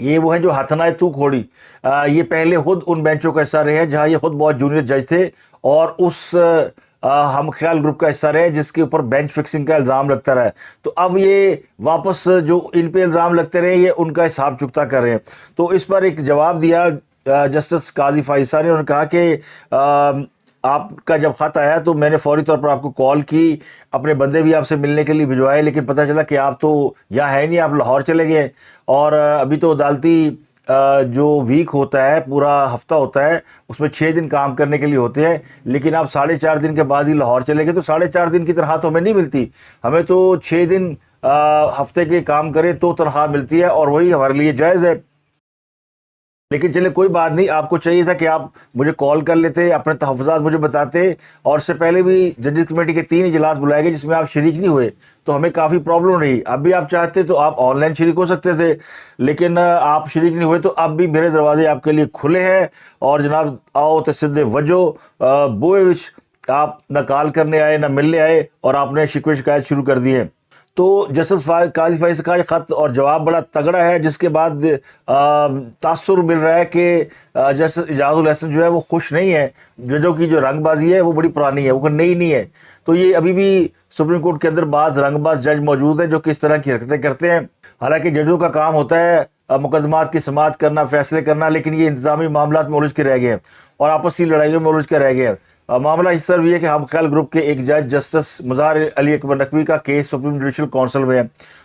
یہ وہ ہیں جو ہتھنائے تو کھوڑی، یہ پہلے خود ان بینچوں کا حصہ رہے ہیں جہاں یہ خود بہت جونیئر جج تھے اور اس ہم خیال گروپ کا حصہ رہے جس کے اوپر بینچ فکسنگ کا الزام لگتا رہا ہے. تو اب یہ واپس جو ان پہ الزام لگتے رہے یہ ان کا حساب چکتا کر رہے ہیں. تو اس پر ایک جواب دیا جسٹس قاضی فائز نے. انہوں نے کہا کہ آپ کا جب خط آیا تو میں نے فوری طور پر آپ کو کال کی، اپنے بندے بھی آپ سے ملنے کے لیے بھجوائے، لیکن پتہ چلا کہ آپ تو یہاں ہے نہیں، آپ لاہور چلے گئے. اور ابھی تو عدالتی جو ویک ہوتا ہے، پورا ہفتہ ہوتا ہے، اس میں 6 دن کام کرنے کے لیے ہوتے ہیں، لیکن آپ 4.5 دن کے بعد ہی لاہور چلے گئے. تو 4.5 دن کی تنخواہ تو ہمیں نہیں ملتی، ہمیں تو 6 دن ہفتے کے کام کرے تو تنخواہ ملتی ہے، اور وہی ہمارے لیے جائز ہے. لیکن چلے کوئی بات نہیں، آپ کو چاہیے تھا کہ آپ مجھے کال کر لیتے، اپنے تحفظات مجھے بتاتے. اور اس سے پہلے بھی ججز کمیٹی کے 3 اجلاس بلائے گئے جس میں آپ شریک نہیں ہوئے، تو ہمیں کافی پرابلم رہی. اب بھی آپ چاہتے تو آپ آن لائن شریک ہو سکتے تھے، لیکن آپ شریک نہیں ہوئے. تو اب بھی میرے دروازے آپ کے لیے کھلے ہیں، اور جناب آؤ تے سدھے وجو بوئے وچ آپ نہ کال کرنے آئے نہ ملنے آئے، اور آپ نے شکوے شکایت شروع کر دی ہے. تو جسٹس قاضی فائز کا خط اور جواب بڑا تگڑا ہے، جس کے بعد تاثر مل رہا ہے کہ جسٹس اعجاز الحسن جو ہے وہ خوش نہیں ہے. ججوں کی جو رنگ بازی ہے وہ بڑی پرانی ہے، وہ کوئی نئی نہیں ہے. تو یہ ابھی بھی سپریم کورٹ کے اندر بعض رنگ باز جج موجود ہیں جو کس طرح کی حرکتیں کرتے ہیں. حالانکہ ججوں کا کام ہوتا ہے مقدمات کی سماعت کرنا، فیصلے کرنا، لیکن یہ انتظامی معاملات میں الجھ کے رہ گئے ہیں اور آپسی لڑائیوں میں الجھ کے رہ گئے ہیں. معاملہ اس طرح یہ ہے کہ ہم خیال گروپ کے ایک جج جسٹس مظہر علی اکبر نقوی کا کیس سپریم جوڈیشل کونسل میں ہے.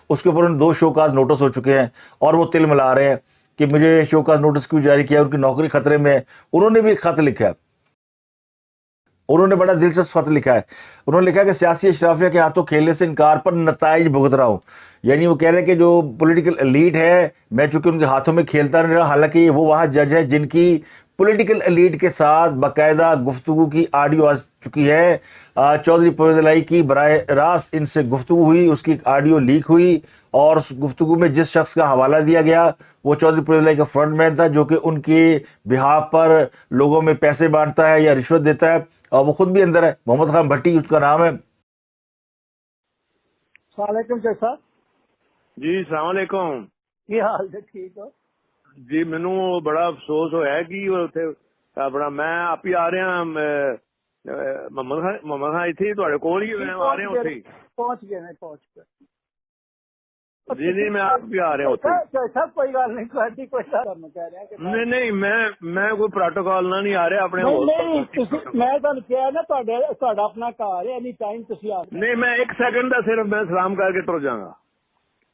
اس کے اوپر ان 2 شو کاز نوٹس ہو چکے ہیں، اور وہ تل ملا رہے ہیں کہ مجھے شو کاز نوٹس کیوں جاری کیا، ان کی نوکری خطرے میں ہے. انہوں نے بھی ایک خط لکھا ہے، انہوں نے بڑا دلچسپ خط لکھا ہے. انہوں نے لکھا کہ سیاسی اشرافیہ کے ہاتھوں کھیلنے سے انکار پر نتائج بھگت رہا ہوں. یعنی وہ کہہ رہے ہیں کہ جو پولیٹیکل ایلیٹ ہے، میں چونکہ ان کے ہاتھوں میں کھیلتا نہیں رہا. حالانکہ وہ وہاں جج ہے جن کی پولیٹیکل ایلیٹ کے ساتھ باقاعدہ گفتگو کی آڈیو آ چکی ہے. چودھری پرویز الہی کی براہ راست ان سے گفتگو ہوئی، اس کی آڈیو لیک ہوئی، اور اس گفتگو میں جس شخص کا حوالہ دیا گیا وہ چودھری پرویز الہی کا فرنٹ مین تھا، جو کہ ان کے بہاف پر لوگوں میں پیسے بانٹتا ہے یا رشوت دیتا ہے، اور وہ خود بھی اندر ہے. محمد خان بھٹی اس کا نام ہے. السلام علیکم جج صاحب. جی السلام علیکم. کی حال ہے؟ ٹھیک ہو؟ جی مینوں بڑا افسوس ہویا کہ اتنے اپنا میں آپ ہی آ رہا محمد خان اتنے تھوڑے کول ہی میں آ رہا اتنے. پہنچ گئے میں پہنچ گیا. جی نہیں میں آپ بھی آ رہا اتنے. جج صاحب کوئی گل نہیں، کوئی کوئی کرنا کہہ رہا کہ نہیں میں کوئی پروٹوکول نہ نہیں آ رہا اپنے نہیں میں تمہیں کیا نا تہاڈا اپنا گھر ہے، اینی ٹائم تسی آ نہیں میں 1 سیکنڈ دا صرف میں سلام کر کے ٹر جاگا.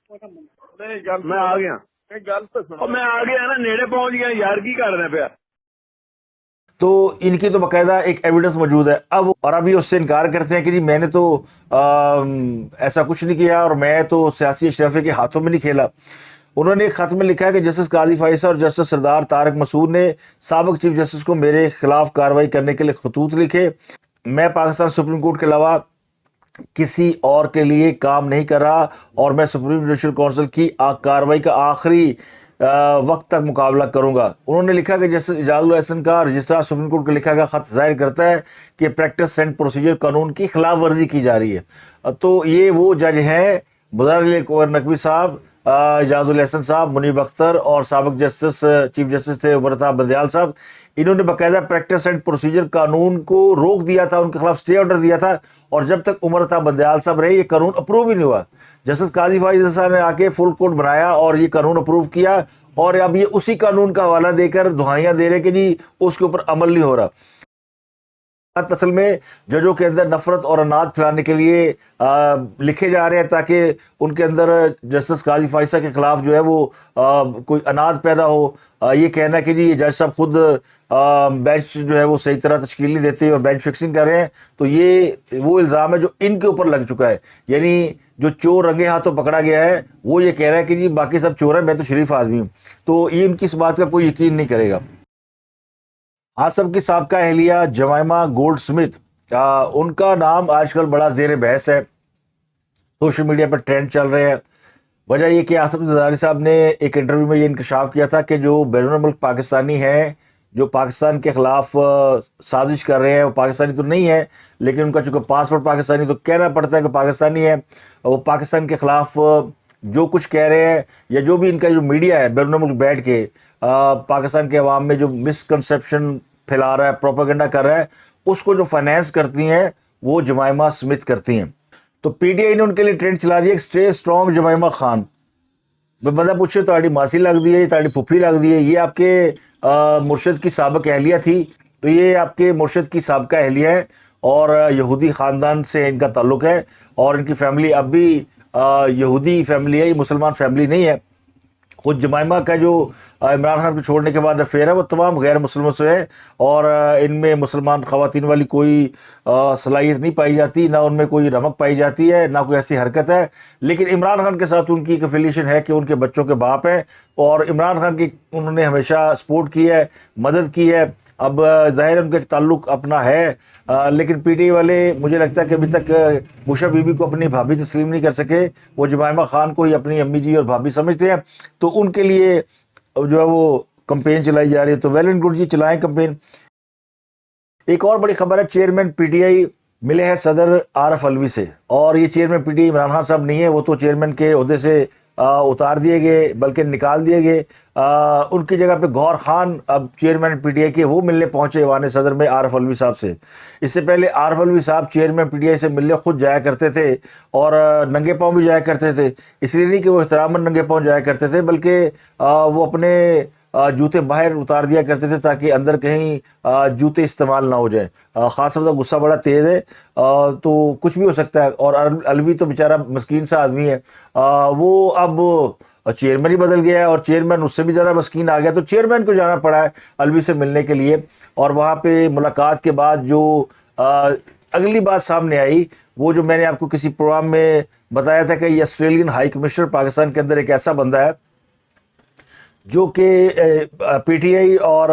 میں آ گیا، میں آ گیا نا، نیڑے پہنچ گیا یار، کی کر رہے پیا. تو ان کی تو باقاعدہ ایک ایویڈنس موجود ہے. اب اور ابھی اس سے انکار کرتے ہیں کہ جی میں نے تو ایسا کچھ نہیں کیا، اور میں تو سیاسی اشرافیہ کے ہاتھوں میں نہیں کھیلا. انہوں نے ایک خط میں لکھا کہ جسٹس قاضی فائز اور جسٹس سردار طارق مسعود نے سابق چیف جسٹس کو میرے خلاف کارروائی کرنے کے لیے خطوط لکھے. میں پاکستان سپریم کورٹ کے علاوہ کسی اور کے لیے کام نہیں کر رہا، اور میں سپریم جوڈیشل کونسل کی کارروائی کا آخری وقت تک مقابلہ کروں گا. انہوں نے لکھا کہ جسٹس اعجاز الحسن کا رجسٹرار سپریم کورٹ کو لکھا گیا خط ظاہر کرتا ہے کہ پریکٹس اینڈ پروسیجر قانون کی خلاف ورزی کی جا رہی ہے. تو یہ وہ جج ہیں مظہر علی اکبر نقوی صاحب، اعجاز الحسن صاحب، منیب اختر، اور سابق جسٹس چیف جسٹس تھے عمر بندیال صاحب. انہوں نے باقاعدہ پریکٹس اینڈ پروسیجر قانون کو روک دیا تھا، ان کے خلاف اسٹے آرڈر دیا تھا، اور جب تک عمر بندیال صاحب رہے یہ قانون اپروو ہی نہیں ہوا. جسٹس قاضی فائز صاحب نے آ کے فل کوڈ بنایا اور یہ قانون اپروو کیا، اور اب یہ اسی قانون کا حوالہ دے کر دہائیاں دے رہے کہ جی اس کے اوپر عمل نہیں ہو رہا. اصل میں ججوں کے اندر نفرت اور اناد پھیلانے کے لیے لکھے جا رہے ہیں تاکہ ان کے اندر جسٹس قاضی فائزہ کے خلاف جو ہے وہ کوئی اناد پیدا ہو. یہ کہنا کہ جی یہ جج صاحب خود بینچ جو ہے وہ صحیح طرح تشکیل نہیں دیتے اور بینچ فکسنگ کر رہے ہیں. تو یہ وہ الزام ہے جو ان کے اوپر لگ چکا ہے. یعنی جو چور رنگے ہاتھوں پکڑا گیا ہے وہ یہ کہہ رہا ہے کہ جی باقی سب چور ہیں، میں تو شریف آدمی ہوں. تو یہ ان کی اس بات کا کوئی یقین نہیں کرے گا. آصم کی سابقہ اہلیہ جمائمہ گولڈ سمتھ، ان کا نام آج کل بڑا زیر بحث ہے، سوشل میڈیا پر ٹرینڈ چل رہے ہیں. وجہ یہ کہ آصم زرداری صاحب نے ایک انٹرویو میں یہ انکشاف کیا تھا کہ جو بیرون ملک پاکستانی ہیں جو پاکستان کے خلاف سازش کر رہے ہیں، وہ پاکستانی تو نہیں ہے، لیکن ان کا چونکہ پاسپورٹ پاکستانی تو کہنا پڑتا ہے کہ پاکستانی ہے، وہ پاکستان کے خلاف جو کچھ کہہ رہے ہیں یا جو بھی ان کا جو میڈیا ہے بیرون ملک بیٹھ کے پاکستان کے عوام میں جو مسکنسیپشن پھیلا رہا ہے، پروپیگنڈا کر رہا ہے، اس کو جو فائنینس کرتی ہیں وہ جمائمہ اسمتھ کرتی ہیں. تو پی ٹی آئی نے ان کے لیے ٹرینڈ چلا دیا اسٹے اسٹرانگ جمائمہ خان. بندہ پوچھے تو ماسی لگ دی ہے، یہ پھپھی لگ دی ہے، یہ آپ کے مرشد کی سابق اہلیہ تھی. تو یہ آپ کے مرشد کی سابقہ اہلیہ ہے اور یہودی خاندان سے ان کا تعلق ہے، اور ان کی فیملی اب بھی یہودی فیملی ہے، یہ مسلمان فیملی نہیں ہے. خود جمائمہ کا جو عمران خان کو چھوڑنے کے بعد افیئر ہے وہ تمام غیر مسلموں سے ہے، اور ان میں مسلمان خواتین والی کوئی صلاحیت نہیں پائی جاتی، نہ ان میں کوئی رمق پائی جاتی ہے، نہ کوئی ایسی حرکت ہے. لیکن عمران خان کے ساتھ ان کی ایک افیلیشن ہے کہ ان کے بچوں کے باپ ہیں، اور عمران خان کی انہوں نے ہمیشہ سپورٹ کی ہے، مدد کی ہے. اب ظاہر ان کا ایک تعلق اپنا ہے، لیکن پی ٹی آئی والے مجھے لگتا ہے کہ ابھی تک بشرا بی بی کو اپنی بھابھی تسلیم نہیں کر سکے. وہ جمائمہ خان کو ہی اپنی امی جی اور بھابھی سمجھتے ہیں، تو ان کے لیے جو ہے وہ کمپین چلائی جا رہی ہے. تو ویل اینڈ گڈ جی، چلائیں کمپین. ایک اور بڑی خبر ہے، چیئرمین پی ٹی آئی ملے ہیں صدر عارف علوی سے، اور یہ chairman P T I Imran Khan صاحب نہیں ہے، وہ تو چیئرمین کے عہدے سے اتار دیے گئے، بلکہ نکال دیے گئے. ان کی جگہ پہ گوہر خان اب چیئرمین پی ٹی آئی کے وہ ملنے پہنچے ایوان صدر میں عارف علوی صاحب سے. اس سے پہلے عارف علوی صاحب چیئرمین پی ٹی آئی سے ملنے خود جایا کرتے تھے، اور ننگے پاؤں بھی جایا کرتے تھے. اس لیے نہیں کہ وہ احتراماً ننگے پاؤں جایا کرتے تھے، بلکہ وہ اپنے جوتے باہر اتار دیا کرتے تھے تاکہ اندر کہیں جوتے استعمال نہ ہو جائیں. خاص طور غصہ بڑا تیز ہے، تو کچھ بھی ہو سکتا ہے. اور علوی تو بیچارہ مسکین سا آدمی ہے، وہ اب چیئرمین ہی بدل گیا ہے، اور چیئرمین اس سے بھی زیادہ مسکین آ گیا. تو چیئرمین کو جانا پڑا ہے علوی سے ملنے کے لیے، اور وہاں پہ ملاقات کے بعد جو اگلی بات سامنے آئی، وہ جو میں نے آپ کو کسی پروگرام میں بتایا تھا کہ یہ آسٹریلین ہائی کمشنر پاکستان کے اندر ایک ایسا بندہ ہے جو کہ پی ٹی آئی اور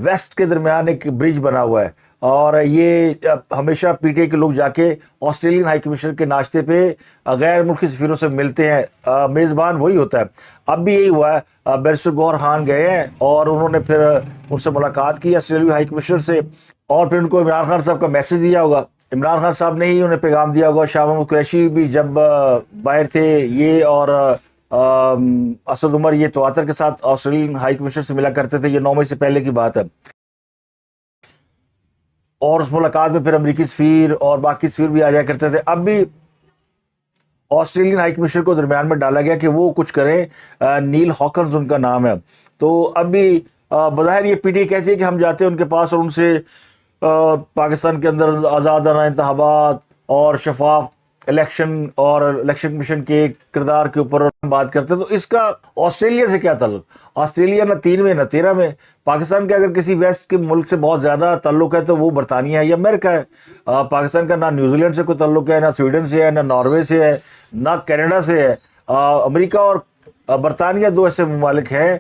ویسٹ کے درمیان ایک برج بنا ہوا ہے. اور یہ ہمیشہ پی ٹی آئی کے لوگ جا کے آسٹریلین ہائی کمشنر کے ناشتے پہ غیر ملکی سفیروں سے ملتے ہیں، میزبان وہی ہوتا ہے. اب بھی یہی ہوا ہے، بیرسٹر گوہر خان گئے ہیں اور انہوں نے پھر ان سے ملاقات کی آسٹریلوی ہائی کمشنر سے، اور پھر ان کو عمران خان صاحب کا میسج دیا ہوگا. عمران خان صاحب نے ہی انہیں پیغام دیا ہوگا. شاہ محمود قریشی بھی جب باہر تھے، یہ اور اسد عمر یہ تواتر کے ساتھ آسٹریلین ہائی کمشنر سے ملا کرتے تھے. یہ 9 مئی سے پہلے کی بات ہے. اور اس ملاقات میں پھر امریکی سفیر اور باقی سفیر بھی آ جایا کرتے تھے. اب بھی آسٹریلین ہائی کمشنر کو درمیان میں ڈالا گیا کہ وہ کچھ کریں. نیل ہاکنز ان کا نام ہے. تو اب بھی بظاہر یہ پی ٹی آئی کہتی ہے کہ ہم جاتے ہیں ان کے پاس اور ان سے پاکستان کے اندر آزادانہ انتخابات اور شفاف الیکشن اور الیکشن کمیشن کے کردار کے اوپر بات کرتے ہیں. تو اس کا آسٹریلیا سے کیا تعلق؟ آسٹریلیا نہ 3 میں نہ 13 میں. پاکستان کے اگر کسی ویسٹ کے ملک سے بہت زیادہ تعلق ہے تو وہ برطانیہ ہے یا امریکہ ہے. پاکستان کا نہ نیوزی لینڈ سے کوئی تعلق ہے، نہ سویڈن سے ہے، نہ ناروے سے ہے، نہ کینیڈا سے ہے. امریکہ اور برطانیہ 2 ایسے ممالک ہیں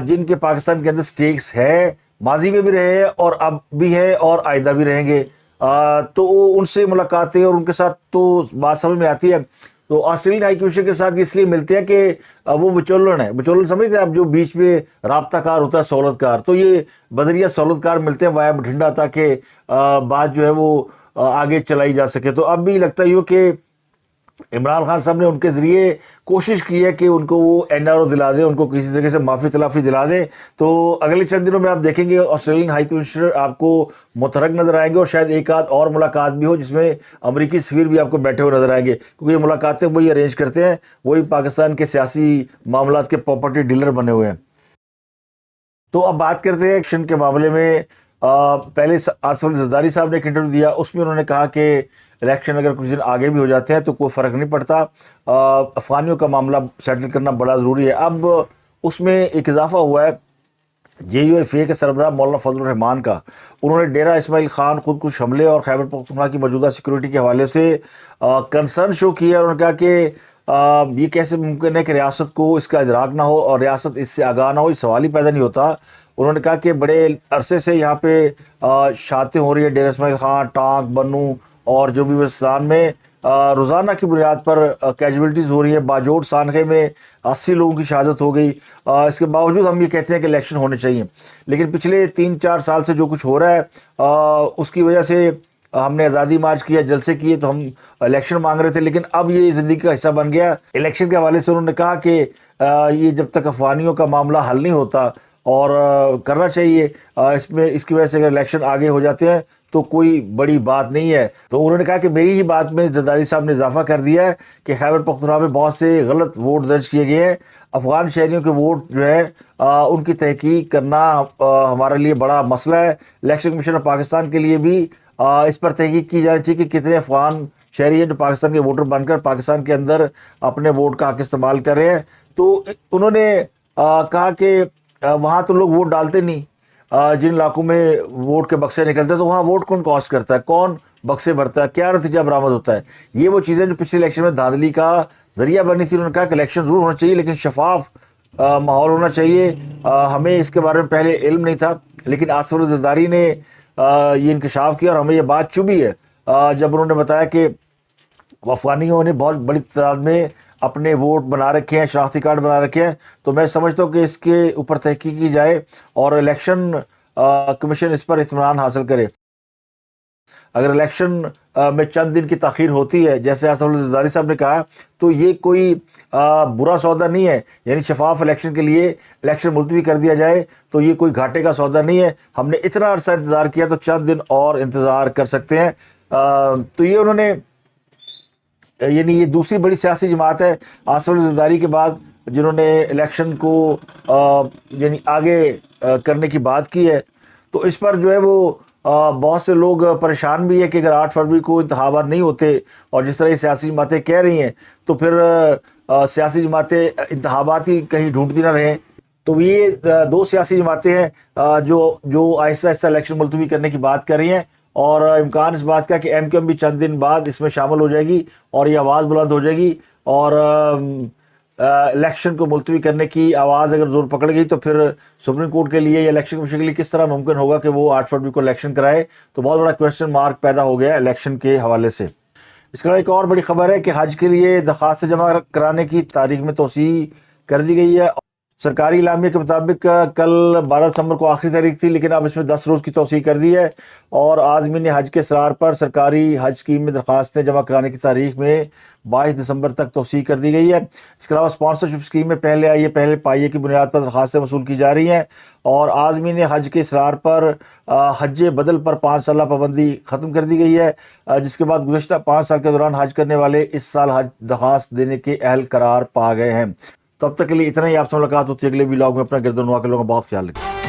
جن کے پاکستان کے اندر سٹیکس ہے، ماضی میں بھی رہے ہیں اور اب بھی ہے اور آئندہ بھی رہیں گے. تو ان سے ملاقاتیں اور ان کے ساتھ تو بات سمجھ میں آتی ہے. تو آسٹریلین ہائی کمشنر کے ساتھ اس لیے ملتے ہیں کہ وہ بچولن ہے. بچولن سمجھتے ہیں آپ، جو بیچ میں رابطہ کار ہوتا ہے، سہولت کار. تو یہ بدریہ سہولت کار ملتے ہیں وایا بٹھنڈا تاکہ بات جو ہے وہ آگے چلائی جا سکے. تو اب بھی لگتا ہی ہو کہ عمران خان صاحب نے ان کے ذریعے کوشش کی ہے کہ ان کو وہ این آر او دلا دیں، ان کو کسی طریقے سے معافی تلافی دلا دیں. تو اگلے چند دنوں میں آپ دیکھیں گے آسٹریلین ہائی کمشنر آپ کو متحرک نظر آئیں گے، اور شاید ایک آدھ اور ملاقات بھی ہو جس میں امریکی سفیر بھی آپ کو بیٹھے ہوئے نظر آئیں گے، کیونکہ یہ ملاقاتیں وہی ارینج کرتے ہیں، وہی پاکستان کے سیاسی معاملات کے پراپرٹی ڈیلر بنے ہوئے ہیں. تو اب بات کرتے ہیں ایکشن کے معاملے میں. پہلے آصف علی زرداری صاحب نے ایک انٹرویو دیا، اس میں انہوں نے کہا کہ الیکشن اگر کچھ دن آگے بھی ہو جاتے ہیں تو کوئی فرق نہیں پڑتا، افغانیوں کا معاملہ سیٹل کرنا بڑا ضروری ہے. اب اس میں ایک اضافہ ہوا ہے جے یو ایف اے کے سربراہ مولانا فضل الرحمان کا. انہوں نے ڈیرہ اسماعیل خان خودکش حملے اور خیبر پختونخوا کی موجودہ سیکورٹی کے حوالے سے کنسرن شو کیا. انہوں نے کہا کہ یہ کیسے ممکن ہے کہ ریاست کو اس کا ادراک نہ ہو اور ریاست اس سے آگاہ نہ ہو، یہ سوال ہی پیدا نہیں ہوتا. انہوں نے کہا کہ بڑے عرصے سے یہاں پہ شاتیں ہو رہی ہے، ڈیرہ اسماعیل خان، ٹانک، بنو اور جو بھی وزستان میں روزانہ کی بنیاد پر کیجویلٹیز ہو رہی ہیں. باجوڑ سانحے میں 80 لوگوں کی شہادت ہو گئی. اس کے باوجود ہم یہ کہتے ہیں کہ الیکشن ہونے چاہیے، لیکن پچھلے 3-4 سال سے جو کچھ ہو رہا ہے اس کی وجہ سے ہم نے آزادی مارچ کیا, جلسے کیے, تو ہم الیکشن مانگ رہے تھے, لیکن اب یہ زندگی کا حصہ بن گیا. الیکشن کے حوالے سے انہوں نے کہا کہ یہ جب تک افغانیوں کا معاملہ حل نہیں ہوتا, اور کرنا چاہیے اس کی وجہ سے اگر الیکشن آگے ہو جاتے ہیں تو کوئی بڑی بات نہیں ہے. تو انہوں نے کہا کہ میری ہی بات میں زرداری صاحب نے اضافہ کر دیا ہے کہ خیبر پختونخوا میں بہت سے غلط ووٹ درج کیے گئے ہیں. افغان شہریوں کے ووٹ جو ہے ان کی تحقیق کرنا ہمارے لیے بڑا مسئلہ ہے. الیکشن کمیشن آف پاکستان کے لیے بھی اس پر تحقیق کی جانی چاہیے کہ کتنے افغان شہری ہیں جو پاکستان کے ووٹر بن کر پاکستان کے اندر اپنے ووٹ کا حق استعمال کر رہے ہیں. تو انہوں نے کہا کہ وہاں تو لوگ ووٹ ڈالتے نہیں, جن علاقوں میں ووٹ کے بکسے نکلتے ہیں تو وہاں ووٹ کون کاسٹ کرتا ہے, کون بکسے بھرتا ہے, کیا نتیجہ برآمد ہوتا ہے. یہ وہ چیزیں جو پچھلے الیکشن میں دھاندلی کا ذریعہ بنی تھی. انہوں نے کہا کہ الیکشن ضرور ہونا چاہیے لیکن شفاف ماحول ہونا چاہیے. ہمیں اس کے بارے میں پہلے علم نہیں تھا, لیکن آصف علی زرداری نے یہ انکشاف کیا اور ہمیں یہ بات چبھی ہے جب انہوں نے بتایا کہ افغانیوں نے بہت بڑی تعداد میں اپنے ووٹ بنا رکھے ہیں, شناختی کارڈ بنا رکھے ہیں. تو میں سمجھتا ہوں کہ اس کے اوپر تحقیق کی جائے اور الیکشن کمیشن اس پر اطمینان حاصل کرے. اگر الیکشن میں چند دن کی تاخیر ہوتی ہے جیسے آصف علی زرداری صاحب نے کہا تو یہ کوئی برا سودا نہیں ہے. یعنی شفاف الیکشن کے لیے الیکشن ملتوی کر دیا جائے تو یہ کوئی گھاٹے کا سودا نہیں ہے. ہم نے اتنا عرصہ انتظار کیا تو چند دن اور انتظار کر سکتے ہیں. تو یہ انہوں نے یعنی یہ دوسری بڑی سیاسی جماعت ہے آصف علی زرداری کے بعد جنہوں نے الیکشن کو یعنی آگے کرنے کی بات کی ہے. تو اس پر جو ہے وہ بہت سے لوگ پریشان بھی ہے کہ اگر 8 فروری کو انتخابات نہیں ہوتے اور جس طرح یہ سیاسی جماعتیں کہہ رہی ہیں تو پھر سیاسی جماعتیں انتخابات ہی کہیں ڈھونڈتی نہ رہیں. تو یہ دو سیاسی جماعتیں ہیں جو آہستہ آہستہ الیکشن ملتوی کرنے کی بات کر رہی ہیں, اور امکان اس بات کا کہ ایم کیو ایم بھی چند دن بعد اس میں شامل ہو جائے گی اور یہ آواز بلند ہو جائے گی, اور الیکشن کو ملتوی کرنے کی آواز اگر زور پکڑ گئی تو پھر سپریم کورٹ کے لیے یا الیکشن کمیشن کے لیے کس طرح ممکن ہوگا کہ وہ 8 فروری کو الیکشن کرائے. تو بہت بڑا کویسچن مارک پیدا ہو گیا الیکشن کے حوالے سے. اس کے علاوہ ایک اور بڑی خبر ہے کہ حج کے لیے درخواستیں جمع کرانے کی تاریخ میں توسیع کر دی گئی ہے. سرکاری اعلامیہ کے مطابق کل 12 دسمبر کو آخری تاریخ تھی, لیکن اب اس میں 10 روز کی توسیع کر دی ہے, اور عازمین حج کے اصرار پر سرکاری حج اسکیم میں درخواستیں جمع کرانے کی تاریخ میں 22 دسمبر تک توسیع کر دی گئی ہے. اس کے علاوہ اسپانسرشپ اسکیم میں پہلے آئیے پہلے پائیے کی بنیاد پر درخواستیں وصول کی جا رہی ہیں, اور عازمین حج کے اصرار پر حج بدل پر 5 سالہ پابندی ختم کر دی گئی ہے, جس کے بعد گزشتہ 5 سال کے دوران حج کرنے والے اس سال حج درخواست دینے کے اہل قرار پا گئے ہیں. تو اب تک کے لیے اتنا ہی. آپ سے ملاقات ہوتی ہے اگلے ولاگ میں. اپنا گرد و نواح کے لوگوں کا بہت خیال رکھیں.